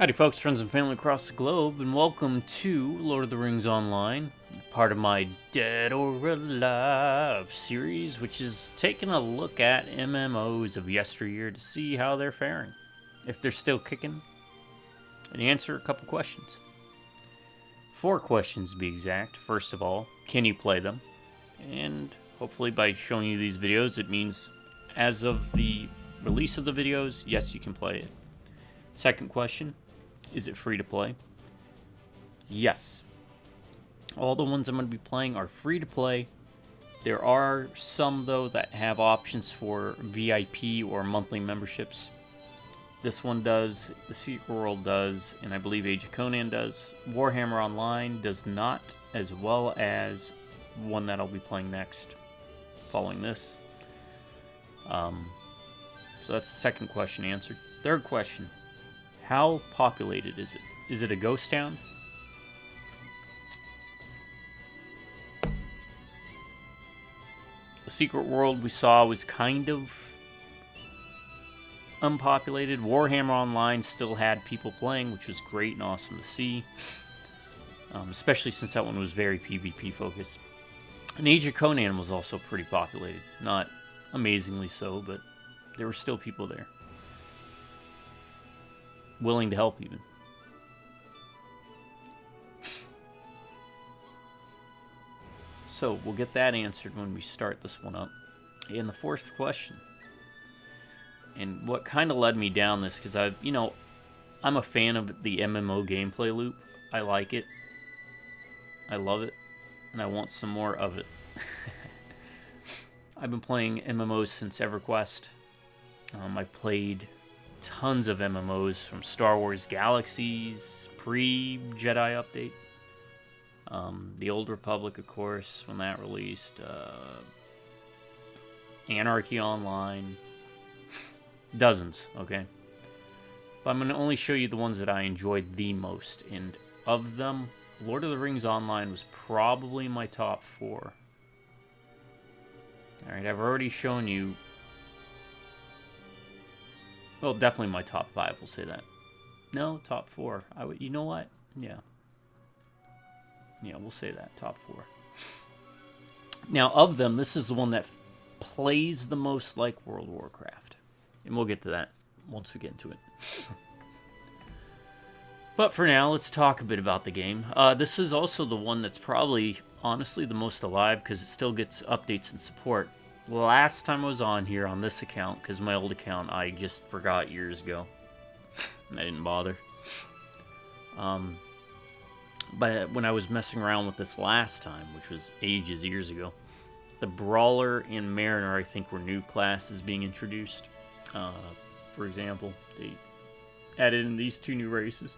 Howdy folks, friends and family across the globe, and welcome to Lord of the Rings Online, part of my Dead or Alive series, which is taking a look at MMOs of yesteryear to see how they're faring, if they're still kicking, and answer a couple questions. 4 questions to be exact. First of all, can you play them? And hopefully by showing you these videos, it means as of the release of the videos, yes, you can play it. Second question, is it free to play? Yes. All the ones I'm going to be playing are free to play. There are some, though, that have options for VIP or monthly memberships. This one does, The Secret World does, and I believe Age of Conan does. Warhammer Online does not, as well as one that I'll be playing next, following this. So that's the second question answered. Third question. How populated is it? Is it a ghost town? The Secret World we saw was kind of unpopulated. Warhammer Online still had people playing, which was great and awesome to see. Especially since that one was very PvP focused. And Age of Conan was also pretty populated. Not amazingly so, but there were still people there. Willing to help, even. So, we'll get that answered when we start this one up. And the fourth question. And what kind of led me down this, because I'm a fan of the MMO gameplay loop. I like it. I love it. And I want some more of it. I've been playing MMOs since EverQuest. I've played tons of MMOs from Star Wars Galaxies, pre-Jedi update. The Old Republic, of course, when that released. Anarchy Online. Dozens, okay? But I'm going to only show you the ones that I enjoyed the most. And of them, Lord of the Rings Online was probably my top 4. Alright, I've already shown you... Well, definitely my top 5, we'll say that. No, top 4. You know what? Yeah. Yeah, we'll say that. Top 4. Now, of them, this is the one that plays the most like World of Warcraft. And we'll get to that once we get into it. But for now, let's talk a bit about the game. This is also the one that's probably, honestly, the most alive because it still gets updates and support. Last time I was on here on this account, because my old account I just forgot years ago. I didn't bother. But when I was messing around with this last time, which was years ago, the Brawler and Mariner, I think, were new classes being introduced. For example, they added in these 2 new races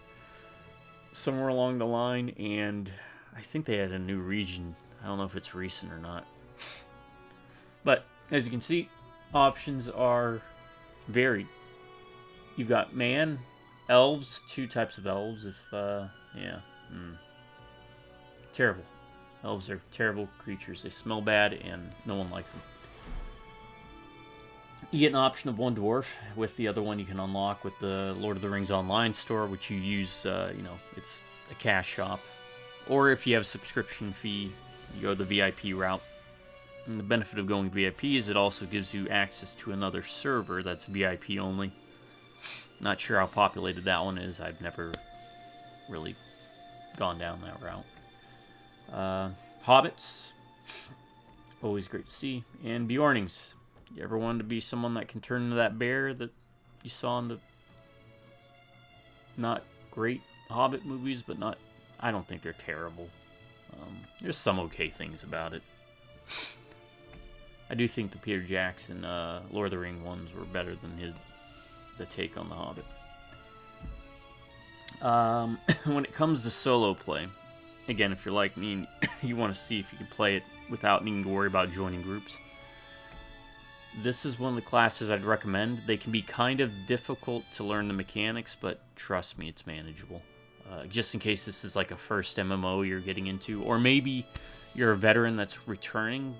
somewhere along the line, and I think they had a new region. I don't know if it's recent or not. But, as you can see, options are varied. You've got man, elves, 2 types of elves, Terrible. Elves are terrible creatures. They smell bad, and no one likes them. You get an option of 1 dwarf, with the other one you can unlock with the Lord of the Rings Online store, which you use, it's a cash shop. Or if you have a subscription fee, you go the VIP route. And the benefit of going VIP is it also gives you access to another server that's VIP only. Not sure how populated that one is. I've never really gone down that route. Hobbits. Always great to see. And Bjornings. You ever wanted to be someone that can turn into that bear that you saw in the not great Hobbit movies, but I don't think they're terrible. There's some okay things about it. I do think the Peter Jackson Lord of the Rings ones were better than the take on the Hobbit. When it comes to solo play, again, if you're like me and you want to see if you can play it without needing to worry about joining groups, this is one of the classes I'd recommend. They can be kind of difficult to learn the mechanics, but trust me, it's manageable. Just in case this is like a first MMO you're getting into, or maybe you're a veteran that's returning,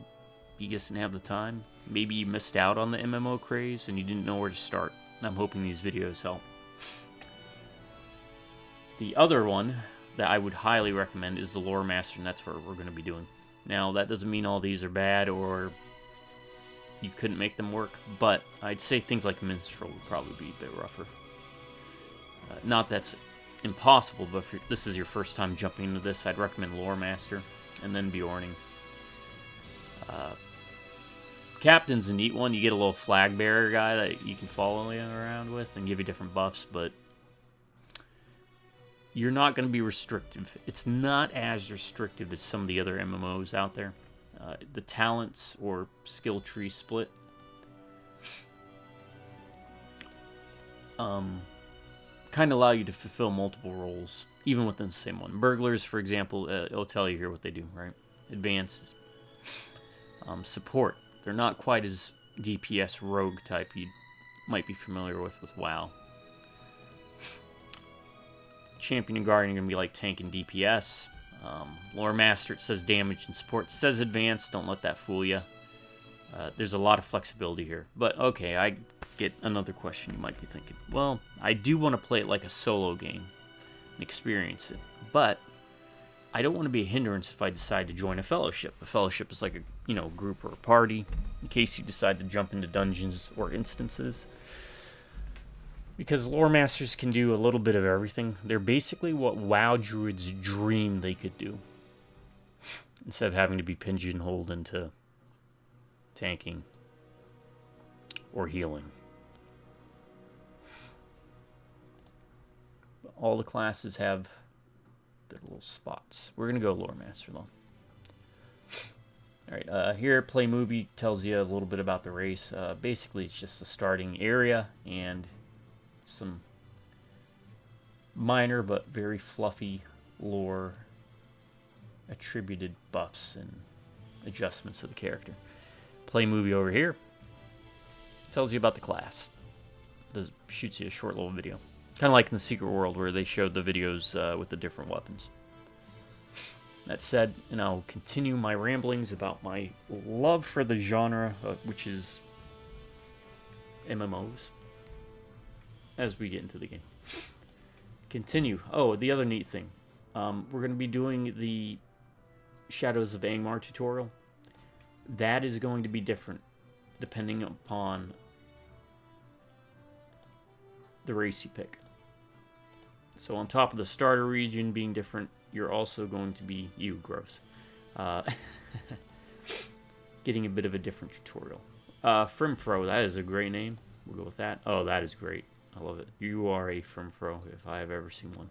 you just didn't have the time. Maybe you missed out on the MMO craze and you didn't know where to start. I'm hoping these videos help. The other one that I would highly recommend is the Lore Master, and that's what we're going to be doing. Now, that doesn't mean all these are bad or you couldn't make them work, but I'd say things like Minstrel would probably be a bit rougher. Not that's impossible, but if this is your first time jumping into this, I'd recommend Lore Master, and then Bjorning. Captain's a neat one. You get a little flag bearer guy that you can follow around with and give you different buffs, but you're not going to be restrictive. It's not as restrictive as some of the other MMOs out there. The talents or skill tree split kind of allow you to fulfill multiple roles, even within the same one. Burglars, for example, it'll tell you here what they do, right? Advanced support. They're not quite as DPS rogue type you might be familiar with WoW. Champion and Guardian are going to be like tank and DPS. Lore Master, it says damage and support. It says advanced, don't let that fool you. There's a lot of flexibility here. But okay, I get another question you might be thinking. Well, I do want to play it like a solo game and experience it. But I don't want to be a hindrance if I decide to join a fellowship. A fellowship is like a group or a party in case you decide to jump into dungeons or instances. Because lore masters can do a little bit of everything. They're basically what WoW druids dream they could do. Instead of having to be pigeonholed into tanking or healing. All the classes have their little spots. We're going to go lore master though. Alright, here Play Movie tells you a little bit about the race. Basically it's just the starting area and some minor but very fluffy lore attributed buffs and adjustments to the character. Play Movie over here tells you about the class. Shoots you a short little video. Kind of like in the Secret World where they showed the videos with the different weapons. That said, and I'll continue my ramblings about my love for the genre, which is MMOs, as we get into the game. Continue. Oh, the other neat thing. We're going to be doing the Shadows of Angmar tutorial. That is going to be different depending upon the race you pick. So on top of the starter region being different, you're also going to be, getting a bit of a different tutorial. Frimfro, that is a great name. We'll go with that. Oh, that is great. I love it. You are a Frimfro, if I have ever seen one.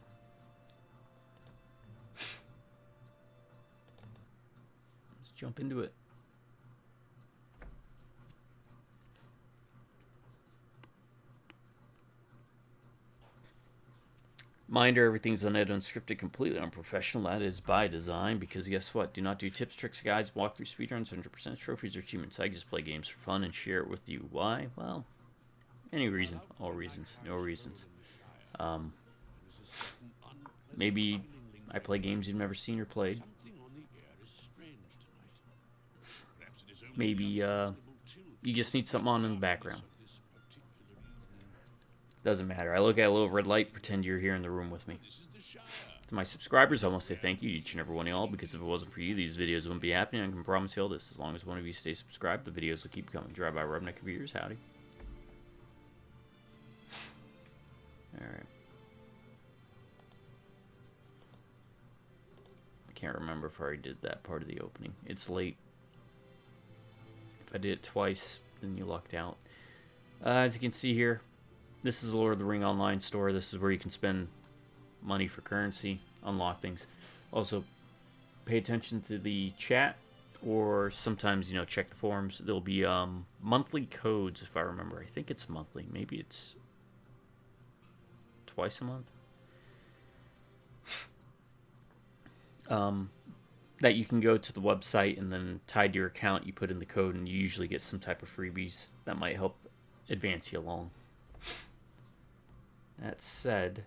Let's jump into it. Reminder, everything's unedited, unscripted, completely unprofessional. That is by design, because guess what? Do not do tips, tricks, guides, walkthrough, speedruns, 100% trophies, or achievements. I just play games for fun and share it with you. Why? Well, any reason. All reasons. No reasons. Maybe I play games you've never seen or played. Maybe you just need something on in the background. Doesn't matter. I look at a little red light, pretend you're here in the room with me. To my subscribers, I want to say thank you to each and every one of y'all, because if it wasn't for you, these videos wouldn't be happening. I can promise you all this. As long as one of you stays subscribed, the videos will keep coming. Drive by Rubneck Computers. Howdy. Alright. I can't remember if I already did that part of the opening. It's late. If I did it twice, then you lucked out. As you can see here, this is the Lord of the Ring online store. This is where you can spend money for currency, unlock things. Also, pay attention to the chat, or sometimes, check the forums. There'll be monthly codes, if I remember. I think it's monthly. Maybe it's twice a month. That you can go to the website, and then tied to your account, you put in the code, and you usually get some type of freebies that might help advance you along. That said,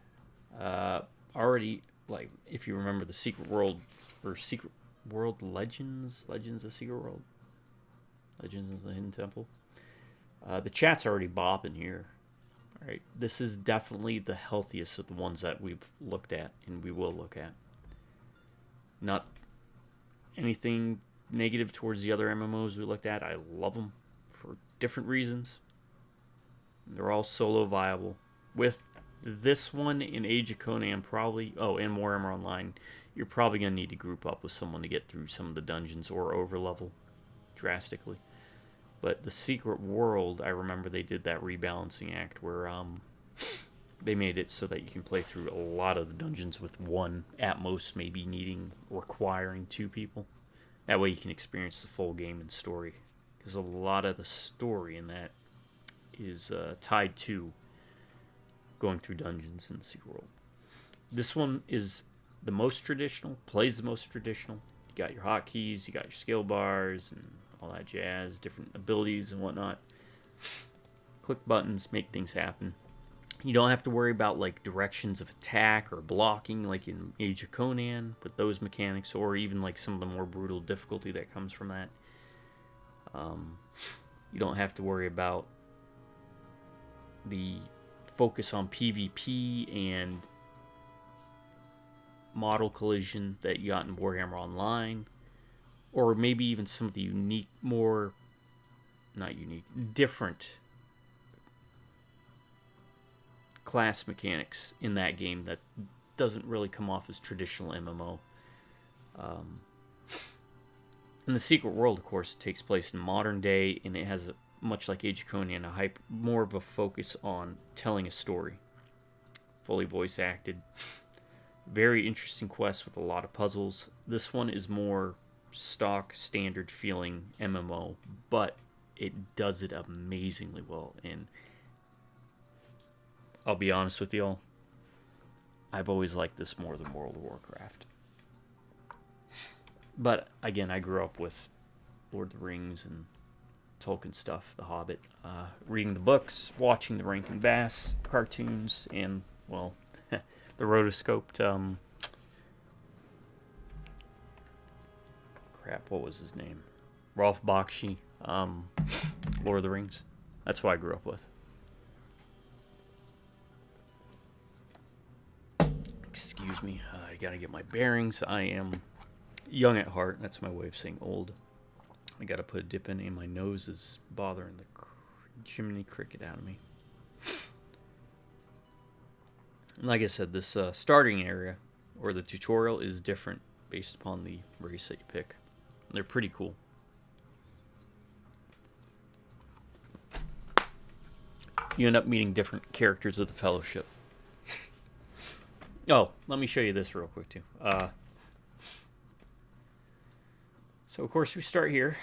already, like, if you remember the Secret World, or Secret World Legends of Secret World, Legends of the Hidden Temple, the chat's already bopping here. Right, this is definitely the healthiest of the ones that we've looked at and we will look at. Not anything negative towards the other MMOs we looked at. I love them for different reasons. They're all solo viable. With this one in Age of Conan, probably, and Warhammer Online, you're probably going to need to group up with someone to get through some of the dungeons or overlevel drastically. But the Secret World, I remember they did that rebalancing act where they made it so that you can play through a lot of the dungeons with one, at most maybe requiring 2 people. That way you can experience the full game and story. Because a lot of the story in that is tied to going through dungeons in the Secret World. This one is the most traditional, plays the most traditional. You got your hotkeys, you got your skill bars, and all that jazz, different abilities and whatnot. Click buttons, make things happen. You don't have to worry about like directions of attack or blocking like in Age of Conan with those mechanics, or even like some of the more brutal difficulty that comes from that. You don't have to worry about the focus on PvP and model collision that you got in Warhammer Online. Or maybe even some of the different class mechanics in that game that doesn't really come off as traditional MMO. And the Secret World, of course, takes place in modern day, and it has, much like Age of Conan, more of a focus on telling a story. Fully voice acted. Very interesting quest with a lot of puzzles. This one is more stock standard feeling MMO, but it does it amazingly well. And I'll be honest with y'all, I've always liked this more than World of Warcraft. But again, I grew up with Lord of the Rings and Tolkien stuff, The Hobbit, reading the books, watching the Rankin Bass cartoons, and well, the rotoscoped what was his name? Rolf Bakshi, Lord of the Rings. That's what I grew up with. Excuse me, I gotta get my bearings. I am young at heart. That's my way of saying old. I gotta put a dip in, and my nose is bothering the Jiminy Cricket out of me. And like I said, this starting area, or the tutorial, is different based upon the race that you pick. They're pretty cool. You end up meeting different characters of the Fellowship. Oh, let me show you this real quick, too. So, of course, we start here.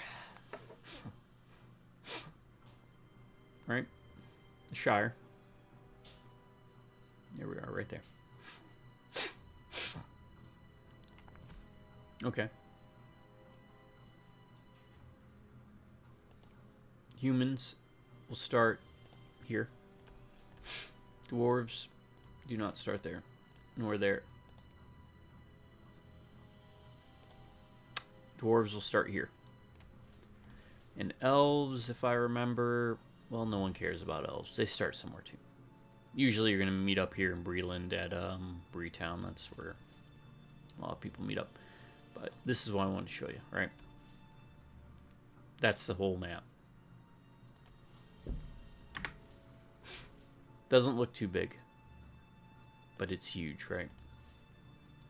Right? The Shire. There we are, right there. Okay. Humans will start here. Dwarves do not start there, nor there. Dwarves will start here. And elves, if I remember, well, no one cares about elves. They start somewhere too. Usually you're going to meet up here in Breland at Breetown. That's where a lot of people meet up. But this is what I wanted to show you, right? That's the whole map. Doesn't look too big, but it's huge, right?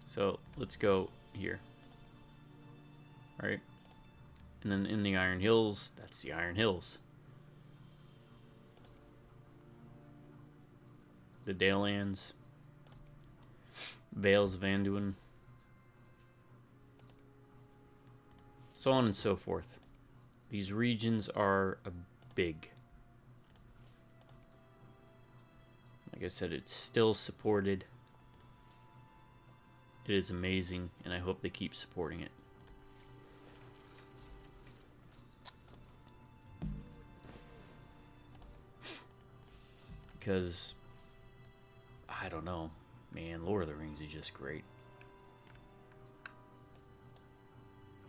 So let's go here, right? And then in the Iron Hills, that's the Iron Hills. The Dalelands, Vales of Anduin, so on and so forth. These regions are big. Like I said, it's still supported. It is amazing, and I hope they keep supporting it. Because, I don't know, man, Lord of the Rings is just great.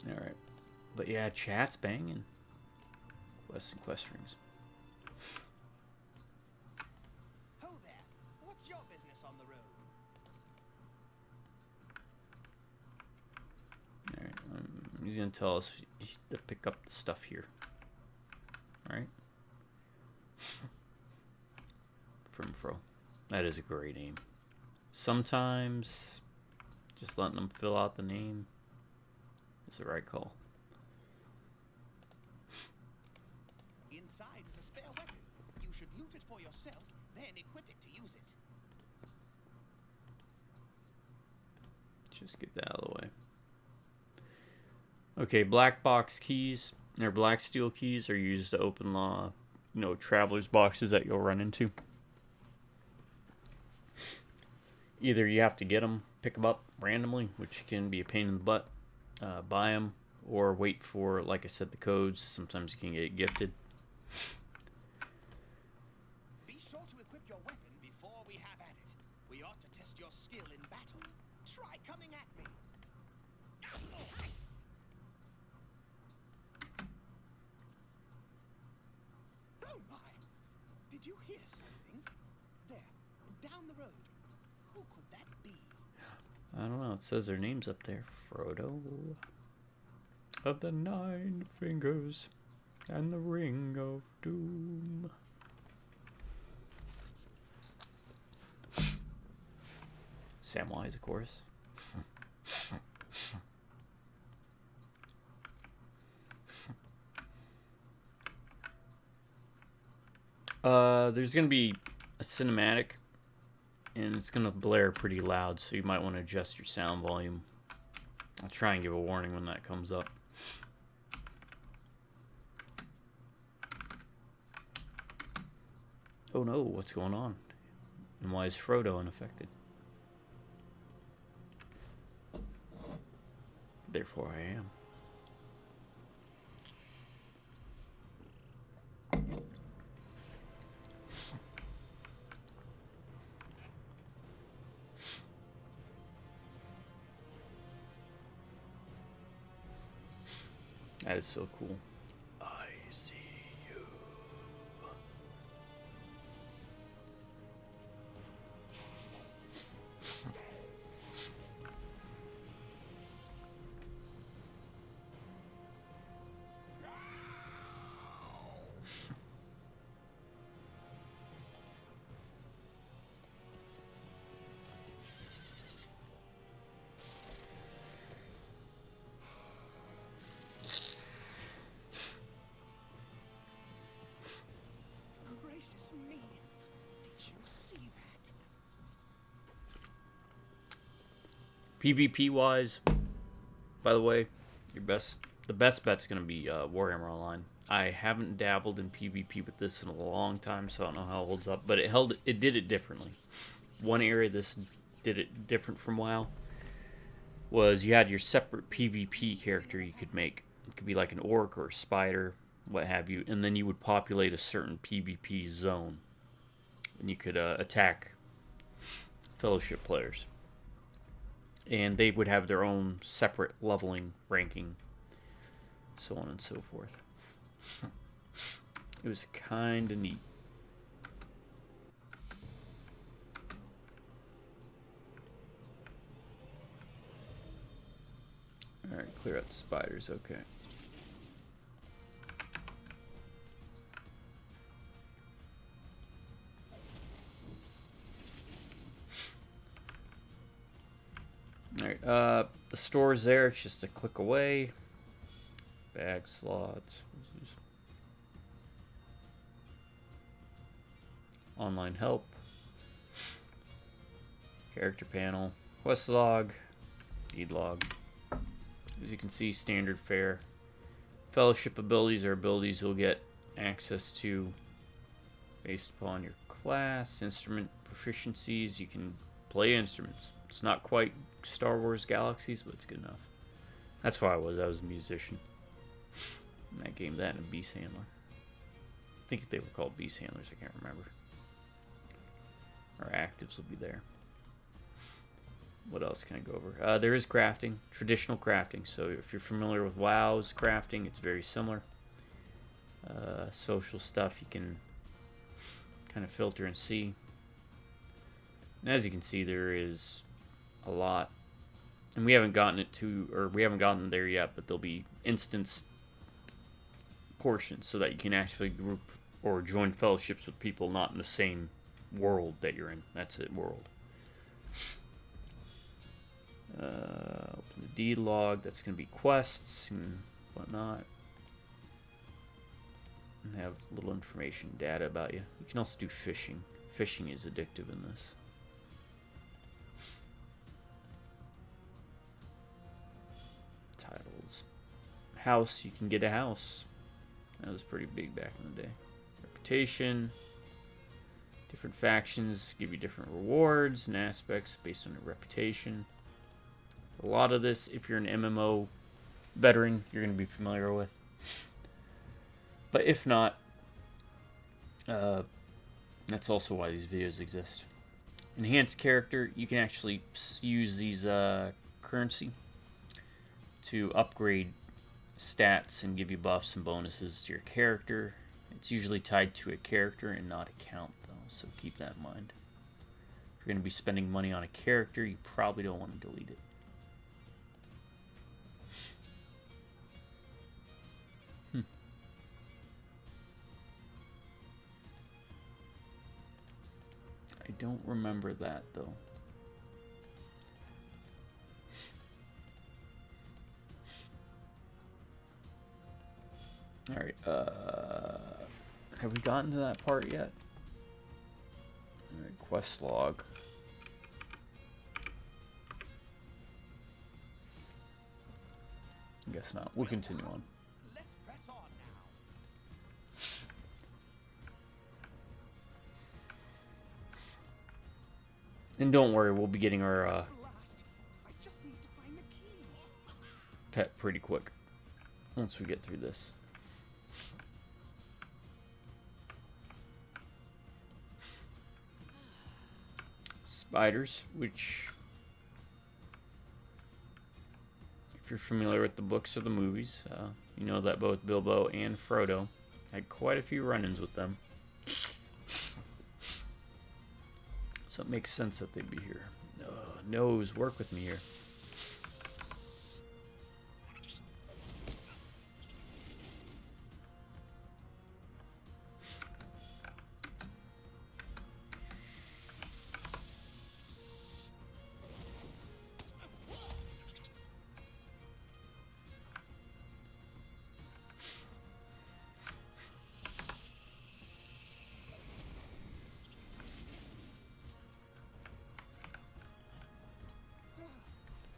Alright. But yeah, chat's banging. Quests and quest rings. He's gonna tell us to pick up the stuff here. Right? From Fro. That is a great name. Sometimes just letting them fill out the name is the right call. Inside is a spare weapon. You should loot it for yourself, then equip it to use it. Just get that out of the way. Okay, black box keys or black steel keys are used to open traveler's boxes that you'll run into. Either you have to get them, pick them up randomly, which can be a pain in the butt, buy them, or wait for, like I said, the codes. Sometimes you can get gifted. Be sure to equip your weapon before we have at it. We ought to test your skill in battle. Try coming at me. Oh my! Did you hear something? There, down the road. Who could that be? I don't know. It says their names up there. Frodo of the 9 Fingers and the Ring of Doom. Samwise, of course. There's going to be a cinematic, and it's going to blare pretty loud, so you might want to adjust your sound volume. I'll try and give a warning when that comes up. Oh no, what's going on? And why is Frodo unaffected? Therefore I am. That is so cool. I see you. Gracious me! Did you see that? PvP wise, by the way, the best bet's gonna be Warhammer Online. I haven't dabbled in PvP with this in a long time, so I don't know how it holds up. But it did it differently. One area this did it different from WoW was you had your separate PvP character you could make. It could be like an orc or a spider, what have you, and then you would populate a certain PvP zone, and you could attack Fellowship players, and they would have their own separate leveling, ranking, so on and so forth. It was kind of neat. Alright, clear out the spiders, okay. Alright, the store's there, it's just a click away. Bag slots. Online help. Character panel. Quest log. Deed log. As you can see, standard fare. Fellowship abilities are abilities you'll get access to based upon your class. Instrument proficiencies. You can play instruments. It's not quite Star Wars Galaxies, but it's good enough. That's why I was a musician. In that game, that and a beast handler. I think they were called beast handlers, I can't remember. Our actives will be there. What else can I go over? There is crafting, traditional crafting. So if you're familiar with WoW's crafting, it's very similar. Social stuff you can kind of filter and see. And as you can see, there is a lot And we haven't gotten it to, or we haven't gotten there yet, but there'll be instance portions so that you can actually group or join fellowships with people not in the same world that you're in. That's it, world. Open the deed log. That's going to be quests and whatnot. And have a little information, data about you. You can also do fishing. Fishing is addictive in this. Titles. House, you can get a house. That was pretty big back in the day. Reputation. Different factions give you different rewards and aspects based on your reputation. A lot of this, if you're an MMO veteran, you're going to be familiar with. But if not, that's also why these videos exist. Enhanced character, you can actually use these currency to upgrade stats and give you buffs and bonuses to your character. It's usually tied to a character and not a count, though, so keep that in mind. If you're going to be spending money on a character, you probably don't want to delete it. I don't remember that, though. Alright, have we gotten to that part yet? Alright, quest log. I guess not. We'll continue on. Let's press on now. And don't worry, we'll be getting our Last, I just need to find the key. pet pretty quick once we get through this. Spiders, which, if you're familiar with the books or the movies, you know that both Bilbo and Frodo had quite a few run-ins with them. So it makes sense that they'd be here. Nose, work with me here.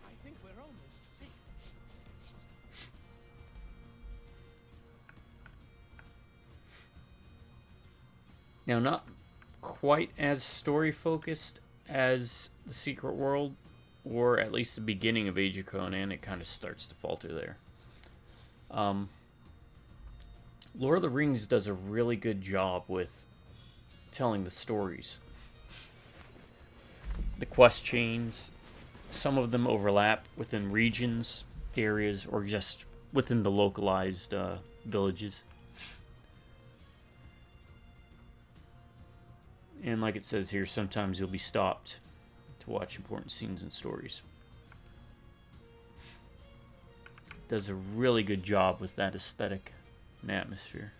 I think we're almost safe. Now, not quite as story focused as the Secret World, or at least the beginning of Age of Conan. It kind of starts to falter there. Lord of the Rings does a really good job with telling the stories. The quest chains, some of them overlap within regions, areas, or just within the localized villages. And like it says here, sometimes you'll be stopped to watch important scenes and stories. It does a really good job with that aesthetic and atmosphere.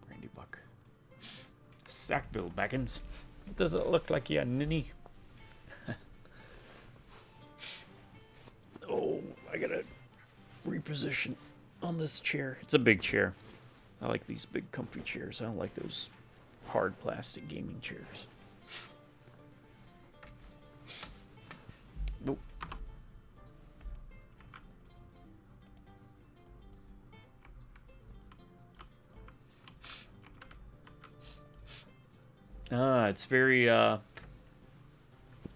Brandy Buck. Sackville Baggins. Does it look like you, ninny? Oh, I gotta reposition on this chair. It's a big chair. I like these big comfy chairs. I don't like those hard plastic gaming chairs. Nope. It's very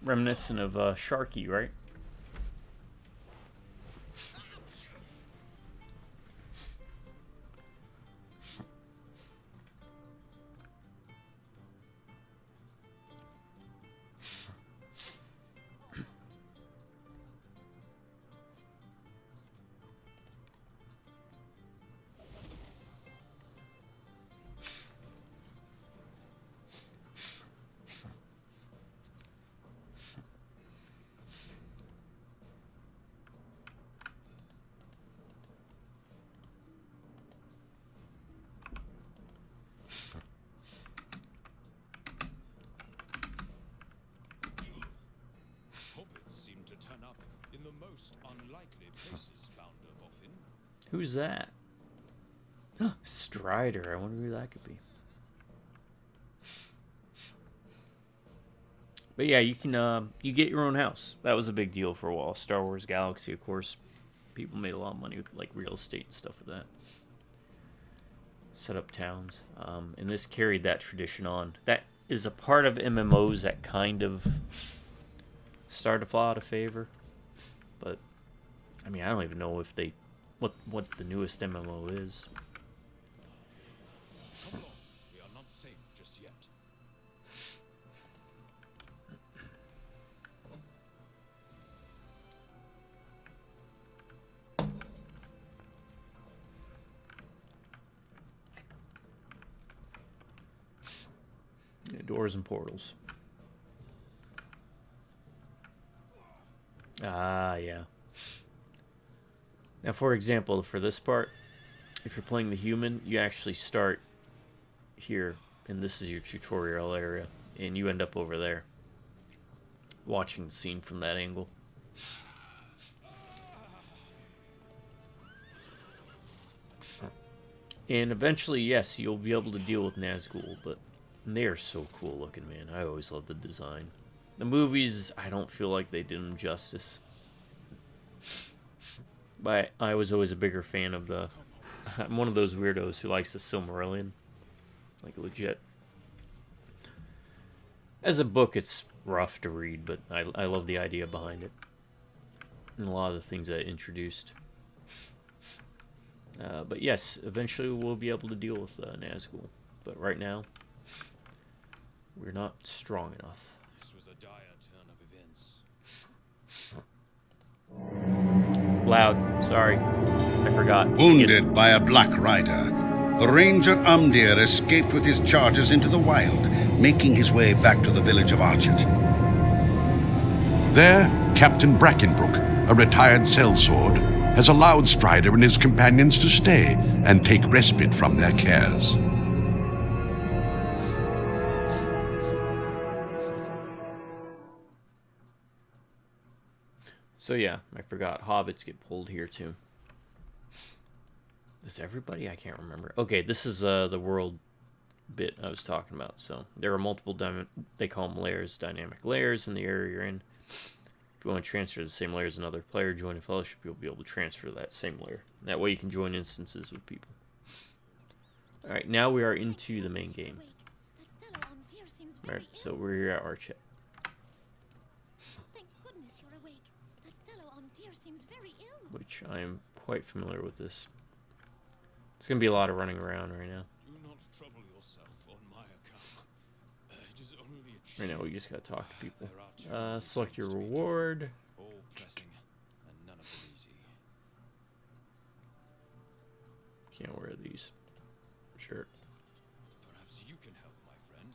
reminiscent of Sharky, right? Who's that? Strider. I wonder who that could be. But yeah, you can you get your own house. That was a big deal for a while. Star Wars Galaxy, of course. People made a lot of money with like real estate and stuff with that. Set up towns. And this carried that tradition on. That is a part of MMOs that kind of started to fall out of favor. But I mean, I don't even know if they what the newest MMO is. Come along. We are not safe just yet. Yeah, doors and portals. Ah, yeah. Now, for example, for this part, if you're playing the human, you actually start here, and this is your tutorial area, and you end up over there, watching the scene from that angle. And eventually, yes, you'll be able to deal with Nazgul, but they are so cool looking, man. I always love the design. The movies, I don't feel like they did them justice. But I was always a bigger fan of the... I'm one of those weirdos who likes the Silmarillion. Like, legit. As a book, it's rough to read, but I love the idea behind it. And a lot of the things that it introduced. But yes, eventually we'll be able to deal with Nazgul. But right now, we're not strong enough. This was a dire turn of events. Loud. Sorry. I forgot. Wounded by a black rider, the ranger Umdir escaped with his charges into the wild, making his way back to the village of Archet. There, Captain Brackenbrook, a retired sellsword, has allowed Strider and his companions to stay and take respite from their cares. So yeah, I forgot. Hobbits get pulled here too. Is everybody? I can't remember. Okay, this is the world bit I was talking about. So there are multiple, they call them layers, dynamic layers in the area you're in. If you want to transfer the same layer as another player, join a fellowship, you'll be able to transfer that same layer. That way you can join instances with people. Alright, now we are into the main game. Alright, so we're here at Archet. Thank goodness you're awake. That fellow on deer seems very ill. Which I am quite familiar with this. It's going to be a lot of running around right now. Do not trouble yourself on my account. It is only a Right now we just got to talk to people. There are two Select your reasons to reward. all pressing and none of them easy. Can't wear these. Sure. Perhaps you can help, my friend.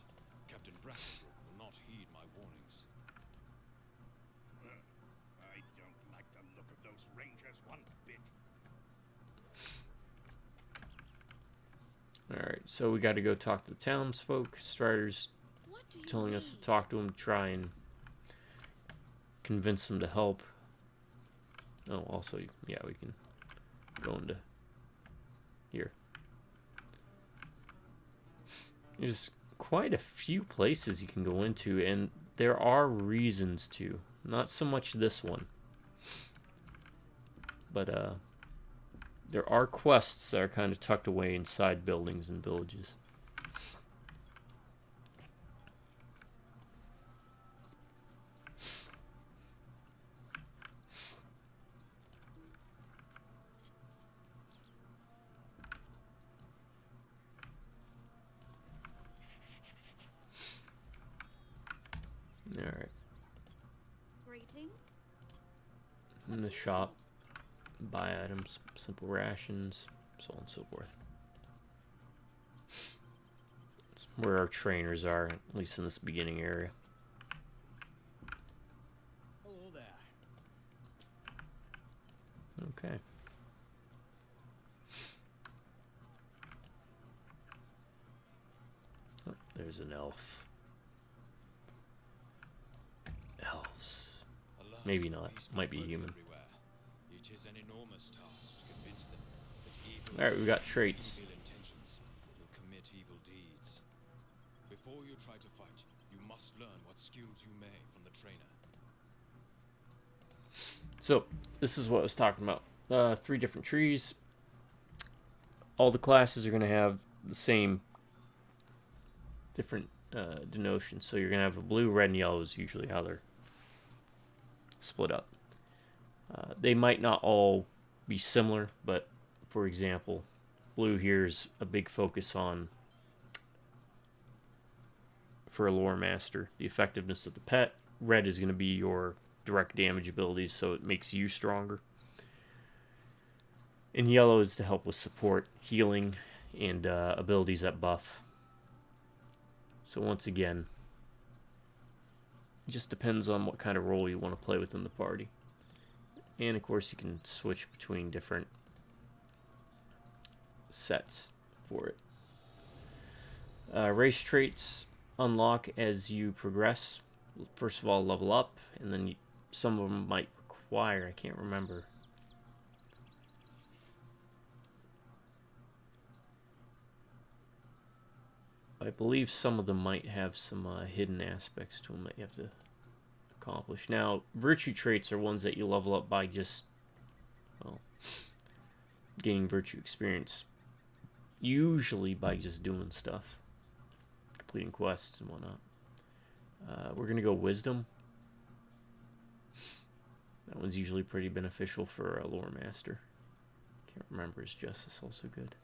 Captain Brackenbrook will not heed my warnings. I don't like the look of those rangers one bit. Alright, so we got to go talk to the townsfolk. Strider's What do you telling us to need? talk to him, try and convince them to help. Oh, also, yeah, we can go into here. There's quite a few places you can go into, and there are reasons to. Not so much this one. But, there are quests that are kind of tucked away inside buildings and villages. Alright. Greetings. In the shop, buy items, simple rations, so on and so forth. It's where our trainers are, at least in this beginning area. Hello there. Okay. Oh, there's an elf. Elves. Alas, Maybe not. peaceful Might be folk human. everywhere. It is an enormous task to convince them. Alright, we got traits. Evil intentions, you'll commit evil deeds. Before you try to fight, you must learn what skills you may from the trainer. So, this is what I was talking about. 3 different trees. All the classes are going to have the same different denotion. So you're going to have a blue, red, and yellow is usually how they're split up. They might not all be similar, but for example, blue here is a big focus on, for a lore master, the effectiveness of the pet. Red is going to be your direct damage abilities, so it makes you stronger. And yellow is to help with support, healing, and abilities that buff. So once again, it just depends on what kind of role you want to play within the party. And of course you can switch between different sets for it. Race traits unlock as you progress. First of all, level up, and then some of them might require, I can't remember. I believe some of them might have some hidden aspects to them that you have to accomplish. Now, virtue traits are ones that you level up by just, well, gaining virtue experience. Usually by just doing stuff. Completing quests and whatnot. We're going to go wisdom. That one's usually pretty beneficial for a lore master. Can't remember, is justice also good?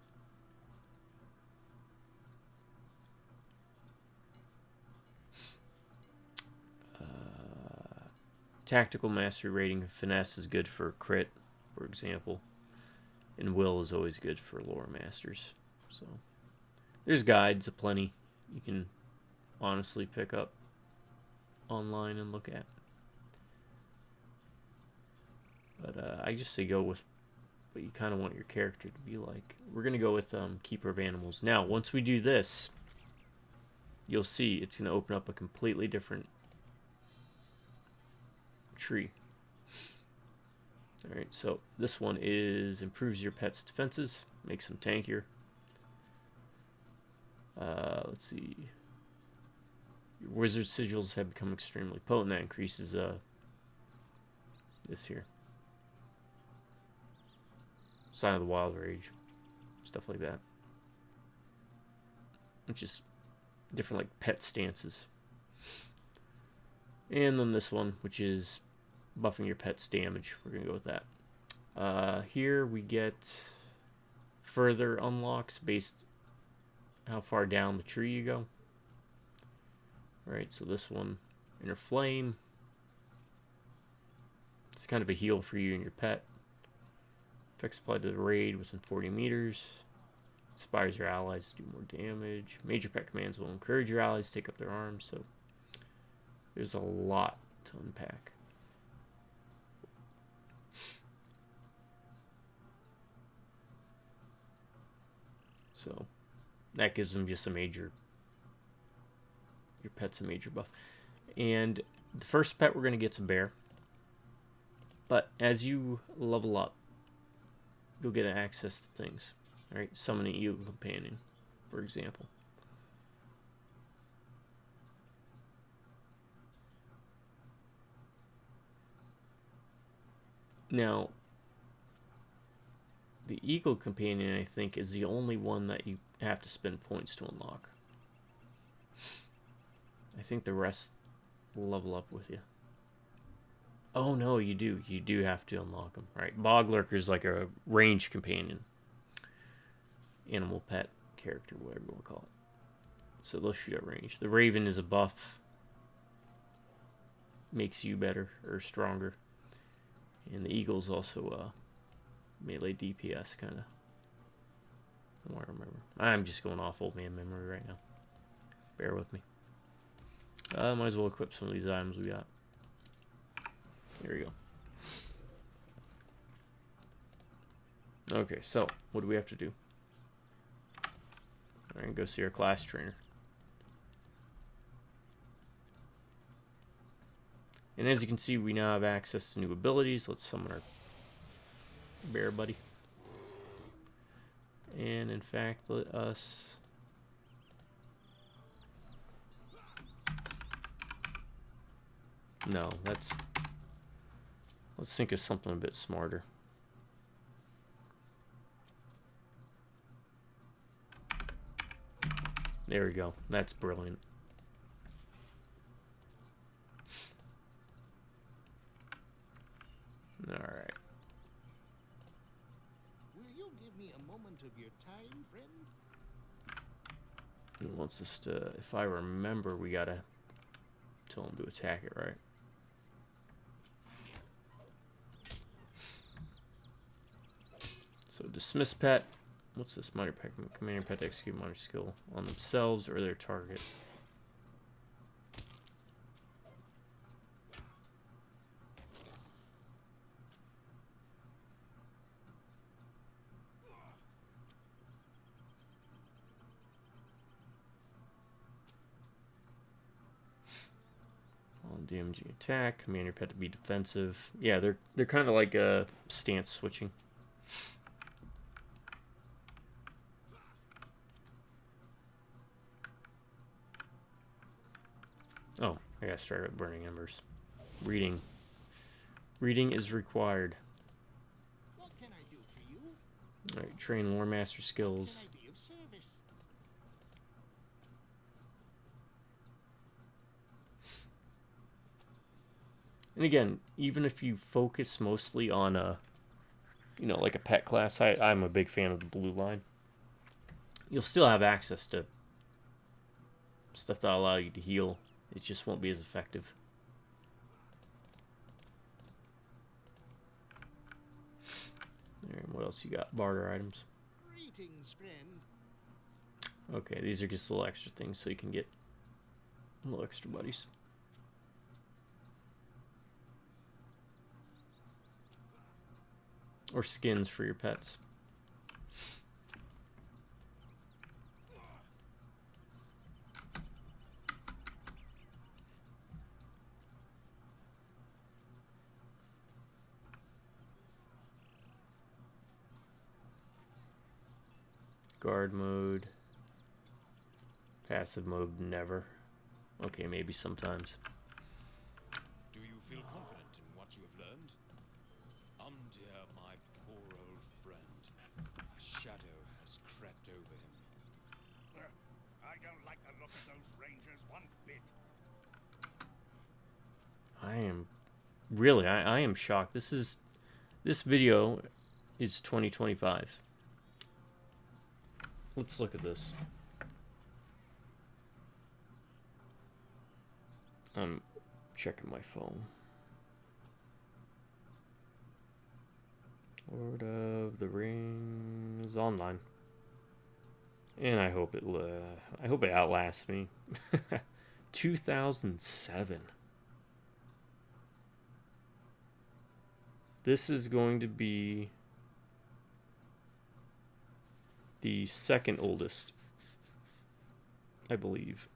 Tactical mastery rating, finesse is good for crit, for example, and will is always good for lore masters. So there's guides aplenty you can honestly pick up online and look at. But I just say go with what you kind of want your character to be like. We're going to go with Keeper of Animals. Now, once we do this, you'll see it's going to open up a completely different tree. Alright, so this one is improves your pet's defenses, makes them tankier. Let's see. Your wizard sigils have become extremely potent. That increases this here. Sign of the Wild Rage. Stuff like that. Which is different, like pet stances. And then this one, which is buffing your pet's damage. We're going to go with that. Here we get further unlocks based how far down the tree you go. Alright, so this one, Inner Flame. It's kind of a heal for you and your pet. Effects applied to the raid within 40 meters. Inspires your allies to do more damage. Major pet commands will encourage your allies to take up their arms, so there's a lot to unpack. So that gives them just a major, your pet's a major buff. And the first pet we're going to get's a bear. But as you level up, you'll get access to things. Alright, summoning Eagle Companion, for example. Now, the Eagle Companion, I think, is the only one that you have to spend points to unlock. I think the rest will level up with you. Oh, no, you do. You do have to unlock them. Right, Bog Lurker is like a range companion. Animal pet character, whatever you want to call it. So they'll shoot at range. The Raven is a buff. Makes you better or stronger. And the Eagle's also melee DPS, kind of. From what I remember. I'm just going off old man memory right now. Bear with me. Might as well equip some of these items we got. There we go. Okay, so what do we have to do? Alright, go see our class trainer. And as you can see, we now have access to new abilities. Let's summon our bear buddy. And in fact, let us... No, let's think of something a bit smarter. There we go. That's brilliant. All right. Will you give me a moment of your time, friend? It wants us to, if I remember, we gotta tell him to attack it, right? So dismiss pet. What's this? Minor pet. Command your pet to execute minor skill on themselves or their target. On damaging attack, command your pet to be defensive. Yeah, they're kind of like stance switching. Oh, I gotta start with burning embers. Reading. Reading is required. What can I do for you? Alright, train Lore Master skills. Can I be of service? And again, even if you focus mostly on a, you know, like a pet class, I'm a big fan of the blue line. You'll still have access to stuff that'll allow you to heal. It just won't be as effective. Alright, what else you got? Barter items. Greetings, friend. Okay, these are just little extra things so you can get little extra buddies. Or skins for your pets. Guard mode. Passive mode, never. Okay, maybe sometimes. Do you feel confident in what you have learned? Dear, my poor old friend. A shadow has crept over him. I don't like the look of those rangers one bit. I am really, I am shocked. This video is 2025. Let's look at this. I'm checking my phone. Lord of the Rings online, and I hope it outlasts me. 2007. This is going to be the second oldest, I believe,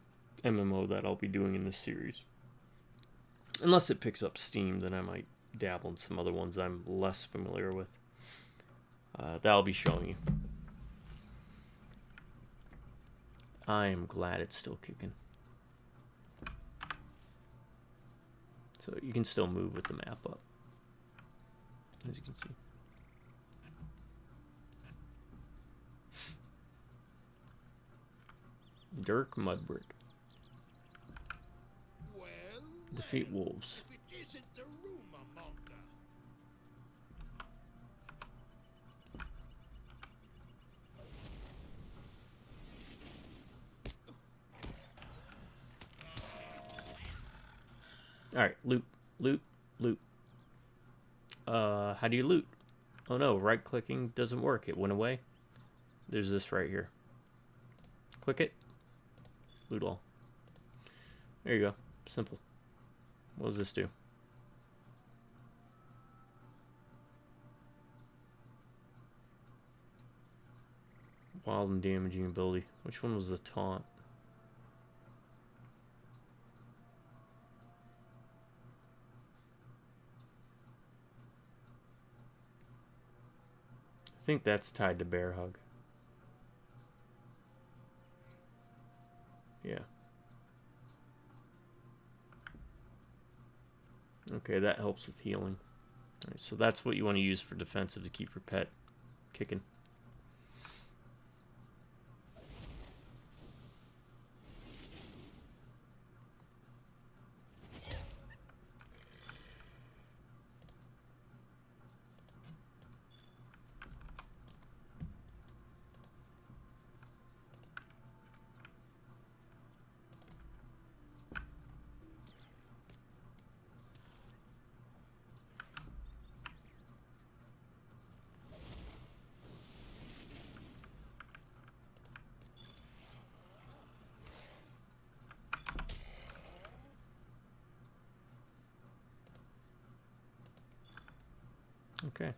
MMO that I'll be doing in this series. Unless it picks up steam, then I might dabble in some other ones I'm less familiar with. That I'll be showing you. I am glad it's still kicking. So you can still move with the map up, as you can see. Dirk Mudbrick. Well, Defeat wolves. if it isn't the rumor monger. Alright, loot, loot, loot. How do you loot? Oh no, right clicking doesn't work. It went away. There's this right here. Click it. Loot all. There you go. Simple. What does this do? Wild and damaging ability. Which one was the taunt? I think that's tied to Bear Hug. Okay, that helps with healing. Alright, so that's what you want to use for defensive to keep your pet kicking. Okay.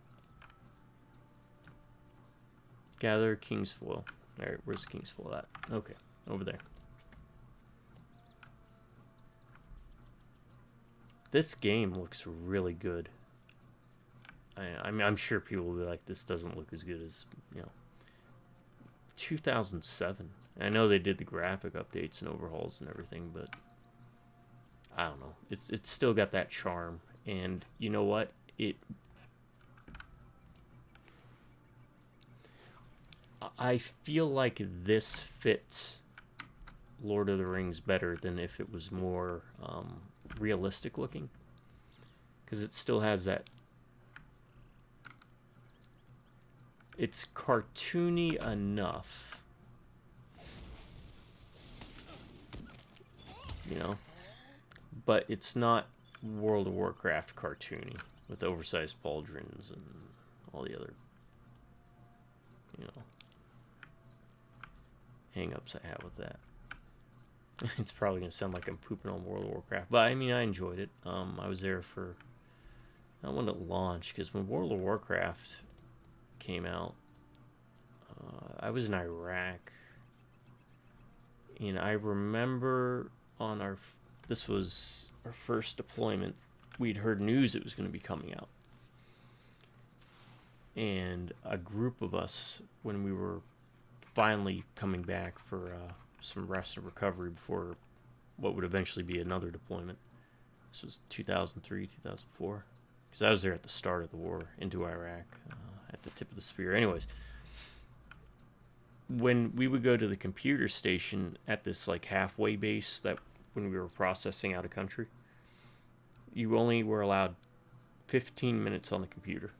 Gather King's Foil. Alright, where's the King's Foil at? Okay, over there. This game looks really good. I mean, I'm sure people will be like, this doesn't look as good as, 2007. I know they did the graphic updates and overhauls and everything, but I don't know. It's still got that charm. And you know what? I feel like this fits Lord of the Rings better than if it was more realistic looking, because it still has that. It's cartoony enough, but it's not World of Warcraft cartoony with oversized pauldrons and all the other, hang-ups I have with that. It's probably going to sound like I'm pooping on World of Warcraft, but I mean, I enjoyed it. I was there for, not when it launched, because when World of Warcraft came out, I was in Iraq, and I remember this was our first deployment, we'd heard news it was going to be coming out, and a group of us, when we were finally coming back for some rest and recovery before what would eventually be another deployment. This was 2003, 2004, because I was there at the start of the war into Iraq, at the tip of the spear. Anyways, when we would go to the computer station at this like halfway base, that when we were processing out of country, you only were allowed 15 minutes on the computer.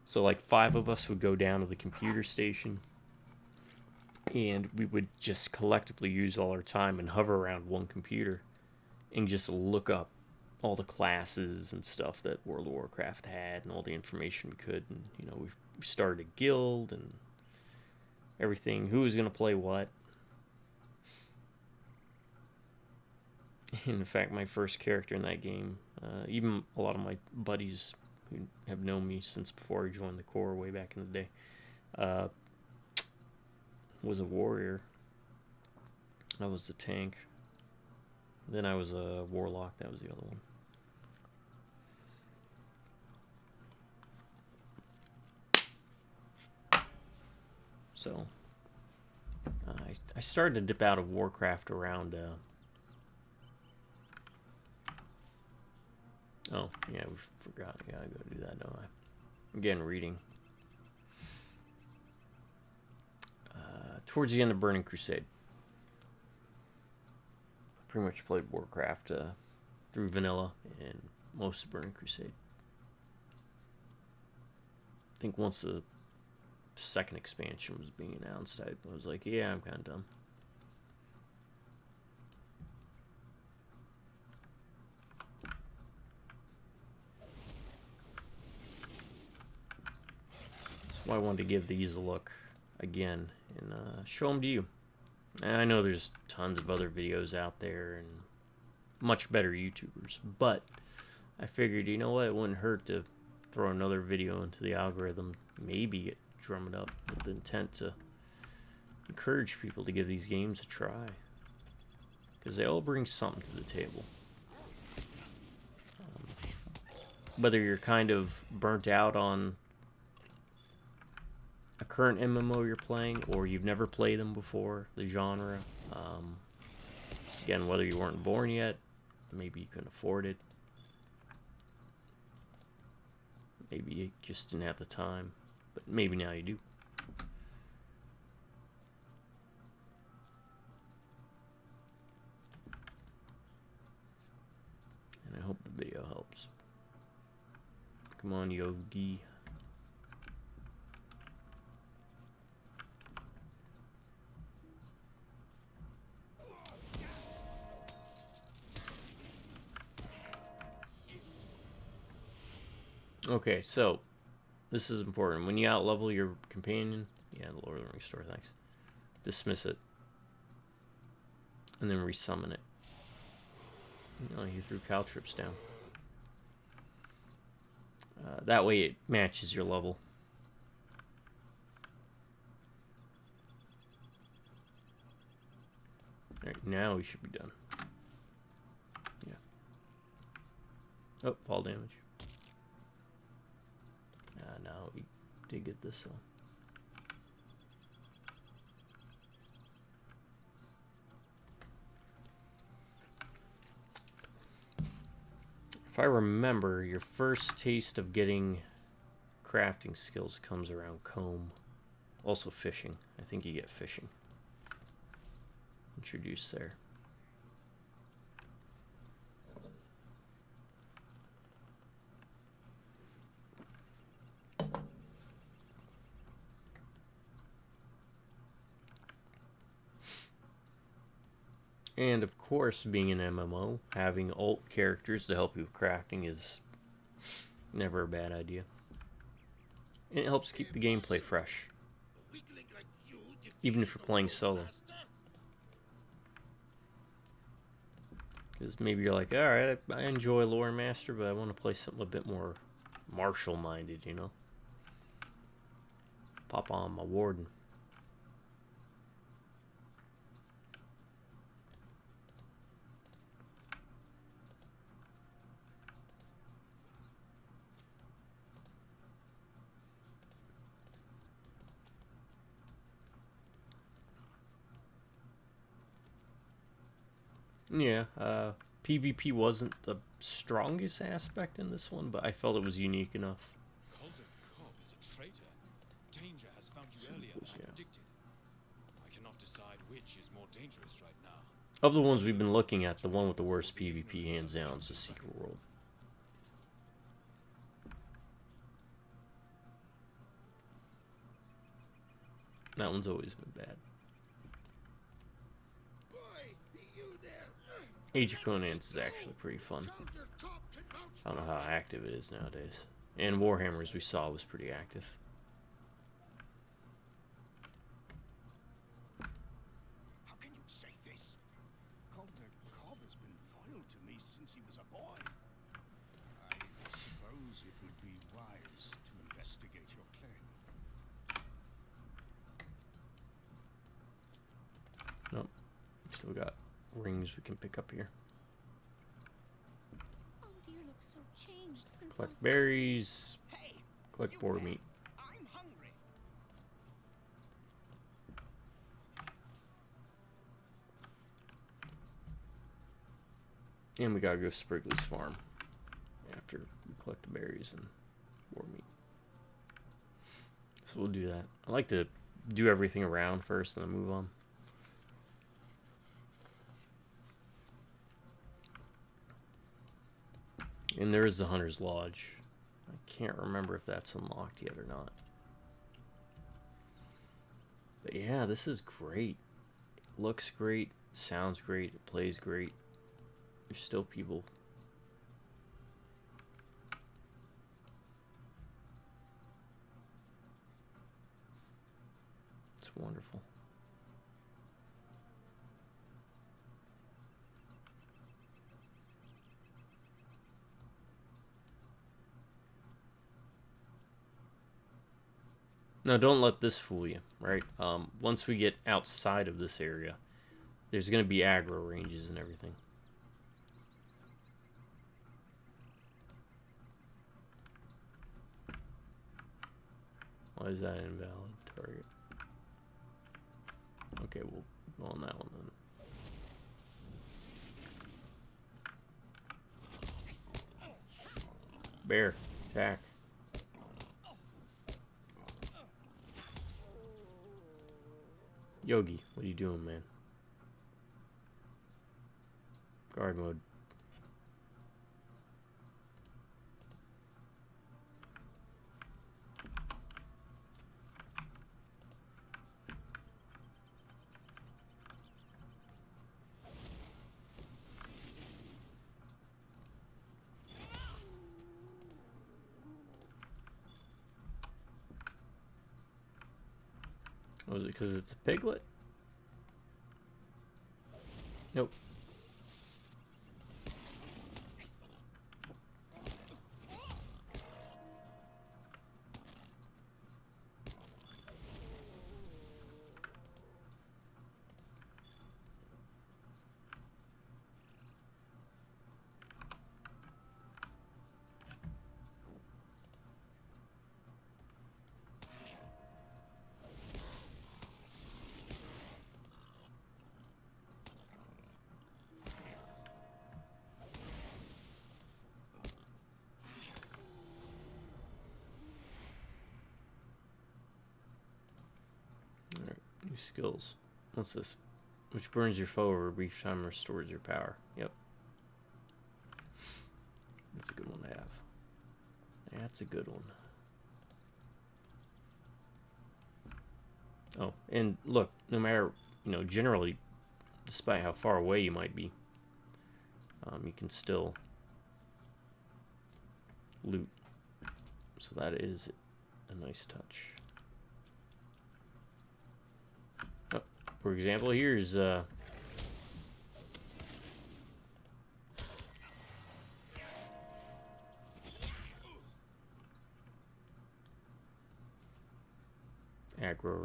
So like 5 of us would go down to the computer station, and we would just collectively use all our time and hover around one computer and just look up all the classes and stuff that World of Warcraft had and all the information we could. And, we started a guild and everything, who was going to play what. In fact, my first character in that game, even a lot of my buddies who have known me since before I joined the Corps way back in the day, was a warrior. I was the tank. Then I was a warlock. That was the other one. So I started to dip out of Warcraft around. Oh yeah, we forgot. Yeah, I gotta do that, don't I? Again, reading. Towards the end of Burning Crusade, pretty much played Warcraft through vanilla and most of Burning Crusade. I think once the second expansion was being announced, I was like, yeah, I'm kind of done. That's why I wanted to give these a look again and show them to you. And I know there's tons of other videos out there and much better YouTubers, but I figured, you know what, it wouldn't hurt to throw another video into the algorithm, maybe drum it up with the intent to encourage people to give these games a try, because they all bring something to the table. Whether you're kind of burnt out on a current MMO you're playing, or you've never played them before, the genre. Again, whether you weren't born yet, maybe you couldn't afford it, Maybe you just didn't have the time, but maybe now you do. And I hope the video helps. Come on, Yogi. Okay, so this is important. When you outlevel your companion, yeah, the Lord of the Rings store, thanks. Dismiss it, and then resummon it. Oh, you threw caltrips down. That way it matches your level. Alright, now we should be done. Yeah. Oh, fall damage. No, we did get this though. If I remember, your first taste of getting crafting skills comes around comb. Also fishing. I think you get fishing introduced there. And of course, being an MMO, having alt characters to help you with crafting is never a bad idea. And it helps keep the gameplay fresh, even if you're playing solo. Because maybe you're like, alright, I enjoy Lore Master, but I want to play something a bit more martial-minded, you know? Pop on my Warden. Yeah, PvP wasn't the strongest aspect in this one, but I felt it was unique enough. Calder Cobb is a traitor. Danger has found you earlier than I predicted. I cannot decide which is more dangerous right now. Of the ones we've been looking at, the one with the worst PvP, hands down, is the Secret World. That one's always been bad. Age of Conan's is actually pretty fun. I don't know how active it is nowadays. And Warhammer, as we saw, was pretty active. How can you say this? Calder Cobb has been loyal to me since he was a boy. I suppose it would be wise to investigate your claim. Nope. Still got rings we can pick up here. Oh dear, looks so changed since Collect last berries. Hey, Collect you boar there. meat. I'm hungry. And we gotta go to Sprigley's farm after we collect the berries and boar meat. So we'll do that. I like to do everything around first and then move on. And there is the Hunter's Lodge. I can't remember if that's unlocked yet or not. But yeah, this is great. It looks great, sounds great, it plays great. There's still people. It's wonderful. Now, don't let this fool you, right? Once we get outside of this area, there's going to be aggro ranges and everything. Why is that invalid target? Okay, we'll go on that one then. Bear, attack. Yogi, what are you doing, man? Guard mode. Was it because it's a piglet? Nope. Alright, new skills. What's this? Which burns your foe over a brief time and restores your power. Yep. That's a good one to have. That's a good one. Oh, and look, no matter, generally, despite how far away you might be, you can still loot. So that is a nice touch. Oh, for example, here's aggro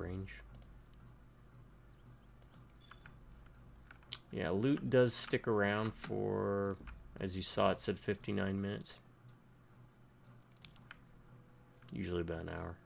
range. Yeah, loot does stick around for, as you saw, it said 59 minutes. Usually about an hour.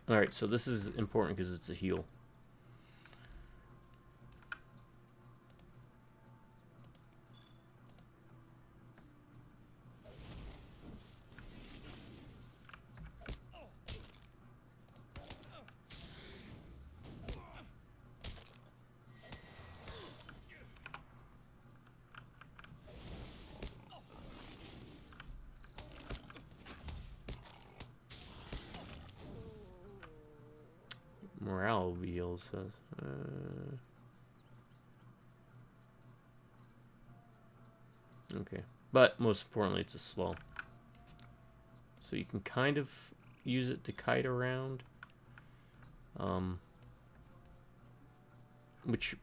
Alright, so this is important because it's a heal. Morale will be healed, says. Okay. But most importantly, it's a slow. So you can kind of use it to kite around. Which,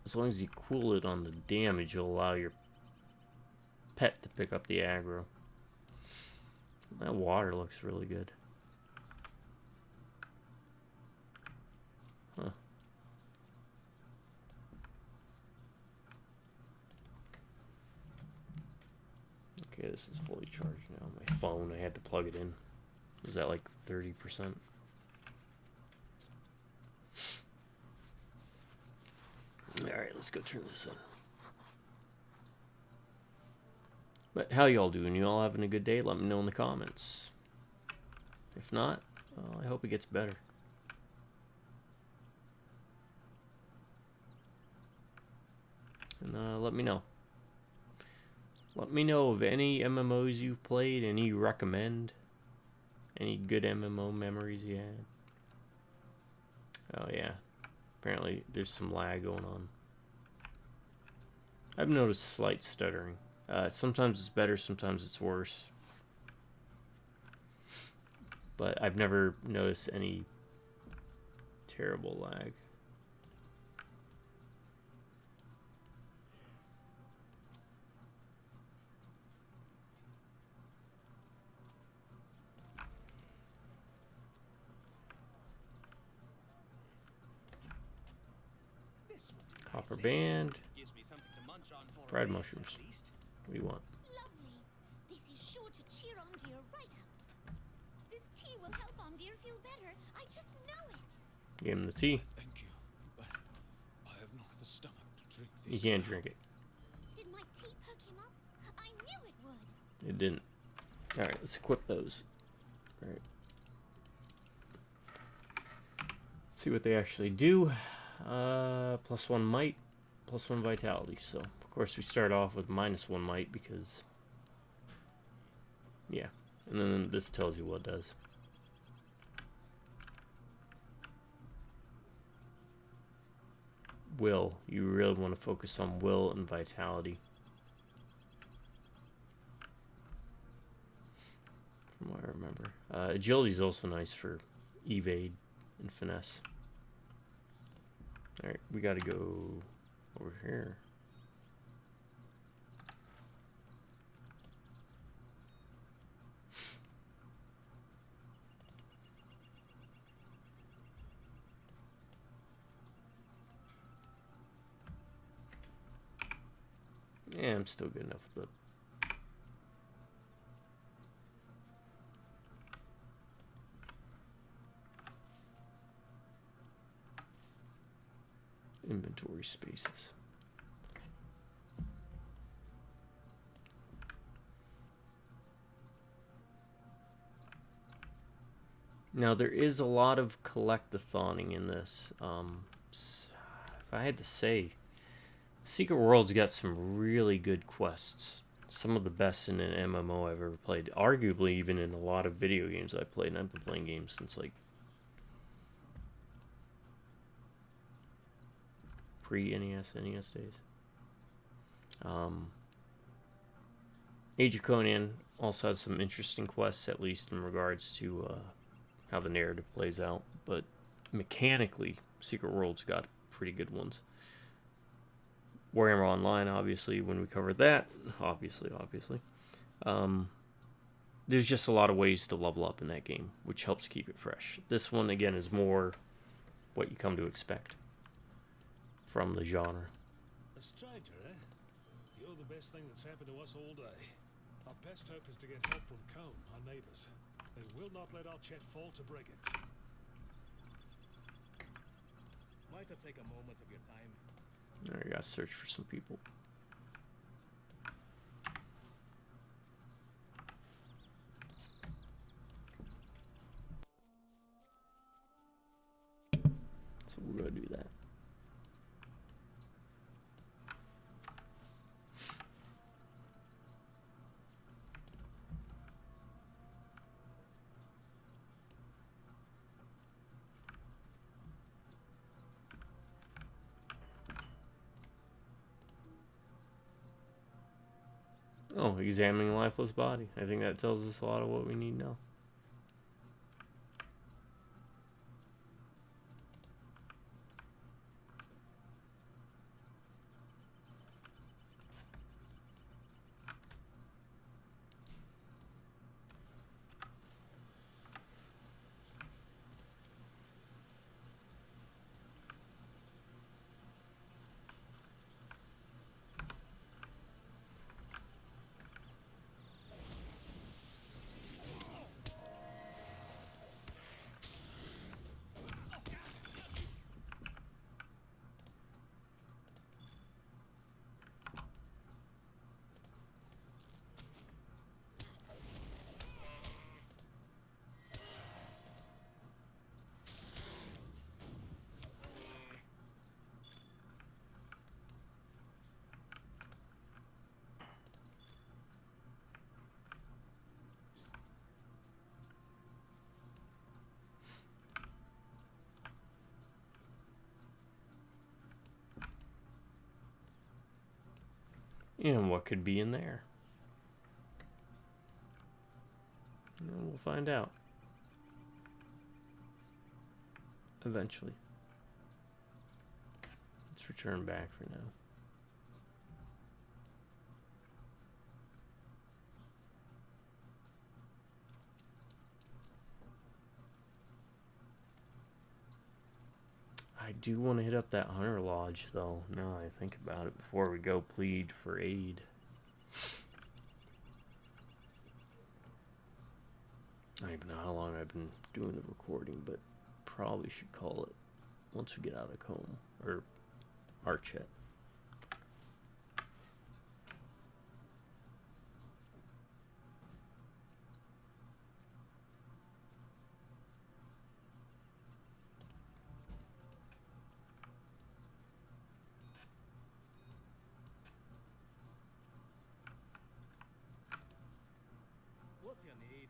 as long as you cool it on the damage, will allow your pet to pick up the aggro. That water looks really good. Huh. Okay, this is fully charged now. My phone, I had to plug it in. Was that like 30%? Alright, let's go turn this on. But how y'all doing? You all having a good day? Let me know in the comments. If not, well, I hope it gets better. And let me know. Let me know of any MMOs you've played, any you recommend, any good MMO memories you had. Oh yeah, apparently there's some lag going on. I've noticed slight stuttering. Sometimes it's better, sometimes it's worse. But I've never noticed any terrible lag. Copper band. Gives me something to munch on for a Fried bit, mushrooms. at least. What do you want? Lovely. This is sure to cheer Omdir right up. This tea will help Omdir feel better. I just know it. Give him the tea. Thank you, but I have not the stomach to drink this. You can't drink it. Did my tea perk him up? I knew it would. It didn't. Alright, let's equip those. Alright. See what they actually do. +1 might, +1 vitality. So, of course, we start off with -1 might because, yeah. And then this tells you what it does. Will. You really want to focus on will and vitality. From what I remember. Agility is also nice for evade and finesse. Alright, we gotta go over here. Yeah, I'm still good enough with the inventory spaces. Now there is a lot of collect-a-thoning in this. If I had to say, Secret World's got some really good quests. Some of the best in an MMO I've ever played. Arguably even in a lot of video games I've played, and I've been playing games since like pre-NES, NES days. Age of Conan also has some interesting quests, at least in regards to how the narrative plays out. But mechanically, Secret World's got pretty good ones. Warhammer Online, obviously, when we covered that, obviously. There's just a lot of ways to level up in that game, which helps keep it fresh. This one, again, is more what you come to expect from the genre. A stranger, eh? You're the best thing that's happened to us all day. Our best hope is to get help from Cone, our neighbors. They will not let our chat fall to brigands. Might I take a moment of your time? Alright, I gotta search for some people. So we're gonna do that. Oh, examining a lifeless body. I think that tells us a lot of what we need now. And what could be in there? And we'll find out. Eventually. Let's return back for now. I do want to hit up that Hunter Lodge, though, now that I think about it, before we go plead for aid. I don't even know how long I've been doing the recording, but probably should call it once we get out of Combe, or Archet. What do you need?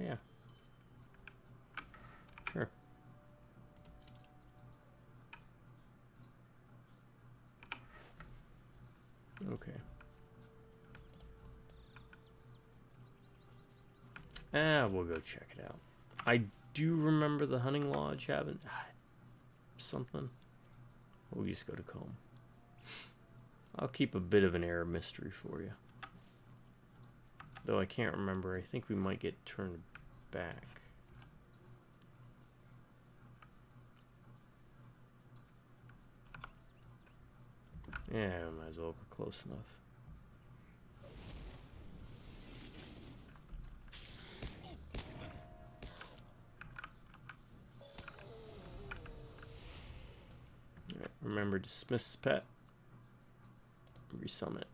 Yeah. Sure. Okay. We'll go check it out. I do remember the hunting lodge having something. We'll just go to Combe. I'll keep a bit of an air of mystery for you. Though I can't remember. I think we might get turned back. Yeah, might as well. We're close enough. All right, remember, dismiss pet. Resummit.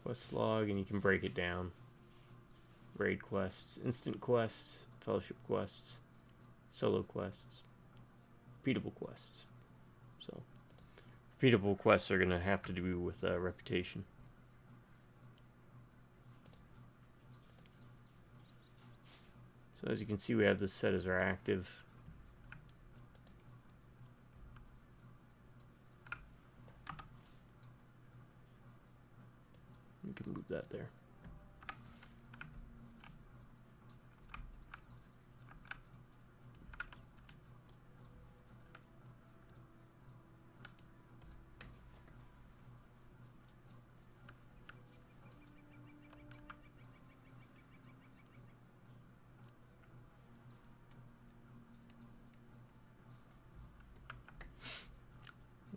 Quest log, and you can break it down. Raid quests, instant quests, fellowship quests, solo quests, repeatable quests. So, repeatable quests are going to have to do with reputation. So as you can see, we have this set as our active. You can move that there.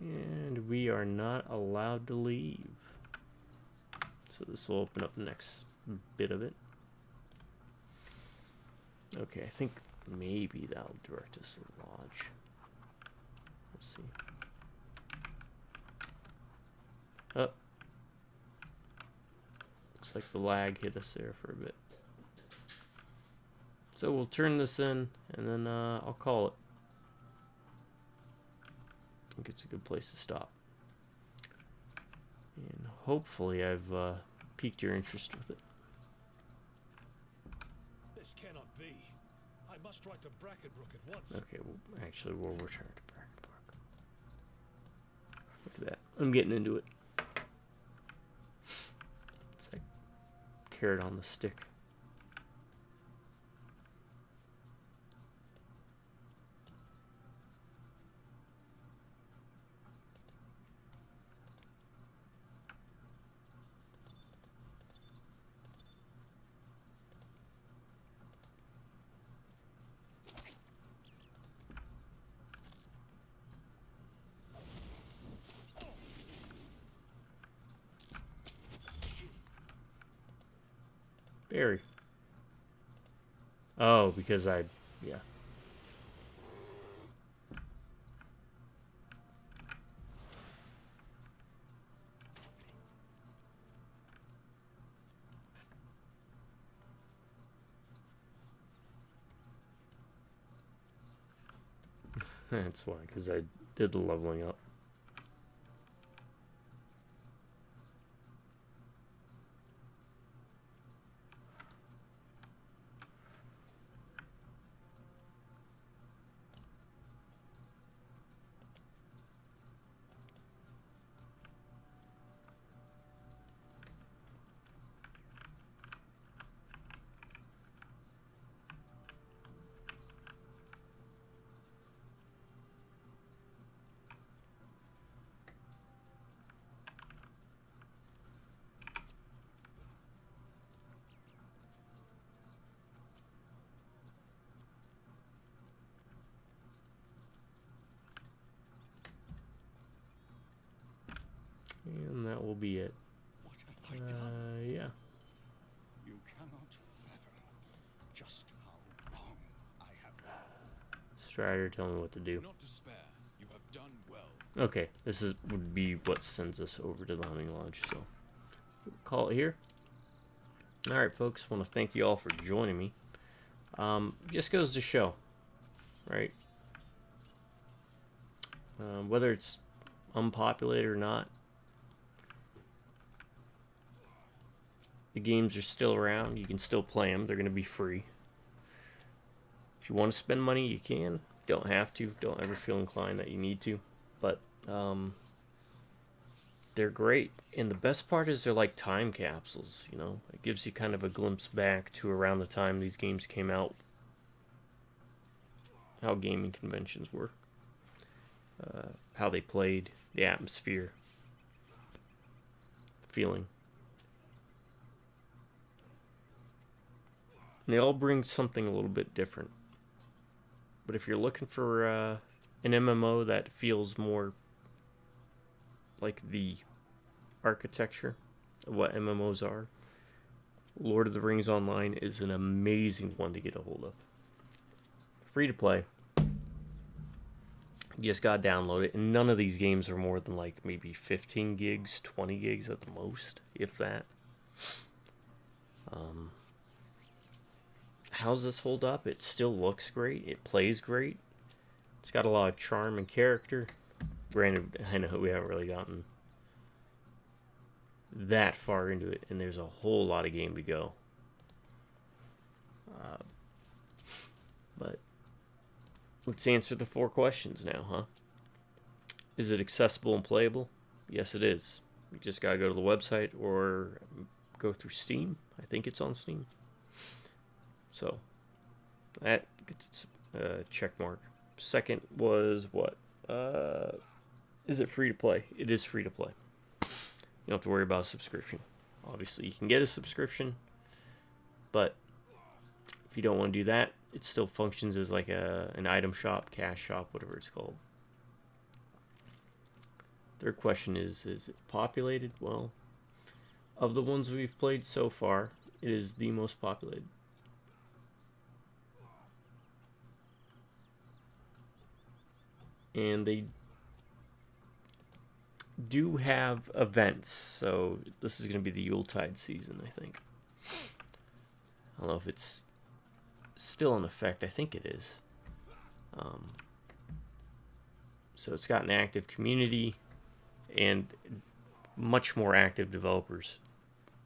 And we are not allowed to leave. So this will open up the next bit of it. Okay, I think maybe that'll direct us to the lodge. Let's see. Oh. Looks like the lag hit us there for a bit. So we'll turn this in, and then I'll call it. I think it's a good place to stop. And hopefully I've piqued your interest with it. This cannot be. I must write to Brackenbrook at once. Okay, well, actually we'll return to Brackenbrook. Look at that. I'm getting into it. It's like carrot on the stick. Barry. Oh, because yeah. That's why, because I did the leveling up. will be it. What have I done? Yeah. You cannot fathom just how wrong I have been. Strider, tell me what to do. Do not despair. You have done well. Okay, this would be what sends us over to the hunting lodge, so call it here. Alright, folks, want to thank you all for joining me. Just goes to show, right? Whether it's unpopulated or not, the games are still around. You can still play them. They're going to be free. If you want to spend money, you can. Don't have to. Don't ever feel inclined that you need to. But they're great. And the best part is they're like time capsules, you know? It gives you kind of a glimpse back to around the time these games came out. How gaming conventions were. How they played. The atmosphere. Feeling. And they all bring something a little bit different. But if you're looking for an MMO that feels more like the architecture of what MMOs are, Lord of the Rings Online is an amazing one to get a hold of. Free to play. You just gotta download it. And none of these games are more than like maybe 15 gigs, 20 gigs at the most, if that. How's this hold up? It still looks great. It plays great. It's got a lot of charm and character. Granted, I know we haven't really gotten that far into it, and there's a whole lot of game to go. But let's answer the 4 questions now, huh? Is it accessible and playable? Yes, it is. You just gotta go to the website or go through Steam. I think it's on Steam. So, that gets a check mark. Second was what? Is it free to play? It is free to play. You don't have to worry about a subscription. Obviously, you can get a subscription, but if you don't want to do that, it still functions as like an item shop, cash shop, whatever it's called. Third question is it populated? Well, of the ones we've played so far, it is the most populated. And they do have events, so this is going to be the Yuletide season, I think. I don't know if it's still in effect. I think it is. So it's got an active community and much more active developers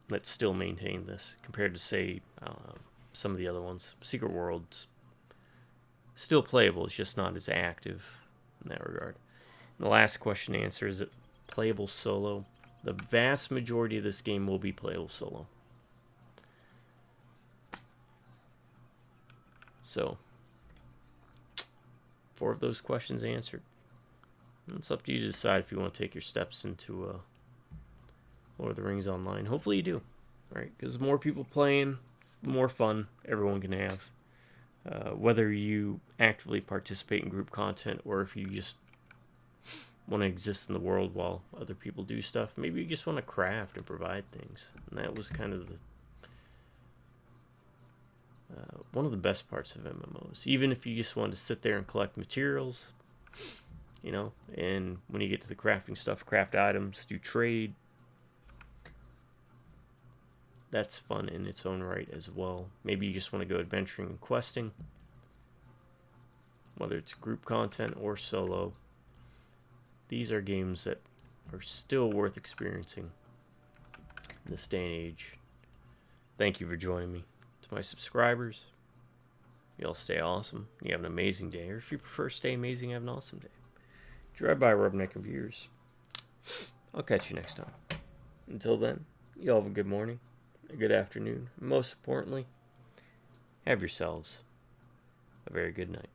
that still maintain this compared to, say, some of the other ones. Secret World's still playable. It's just not as active in that regard. And the last question to answer, is it playable solo? The vast majority of this game will be playable solo. So, 4 of those questions answered. It's up to you to decide if you want to take your steps into Lord of the Rings Online. Hopefully you do, right? Because the more people playing, the more fun everyone can have. Whether you actively participate in group content or if you just want to exist in the world while other people do stuff. Maybe you just want to craft and provide things. And that was kind of the one of the best parts of MMOs. Even if you just want to sit there and collect materials, you know, and when you get to the crafting stuff, craft items, do trade. That's fun in its own right as well. Maybe you just want to go adventuring and questing. Whether it's group content or solo. These are games that are still worth experiencing in this day and age. Thank you for joining me. To my subscribers, y'all stay awesome. You have an amazing day. Or if you prefer stay amazing, have an awesome day. Drive by Rubberneck and Viewers. I'll catch you next time. Until then, y'all have a good morning, a good afternoon, and most importantly, have yourselves a very good night.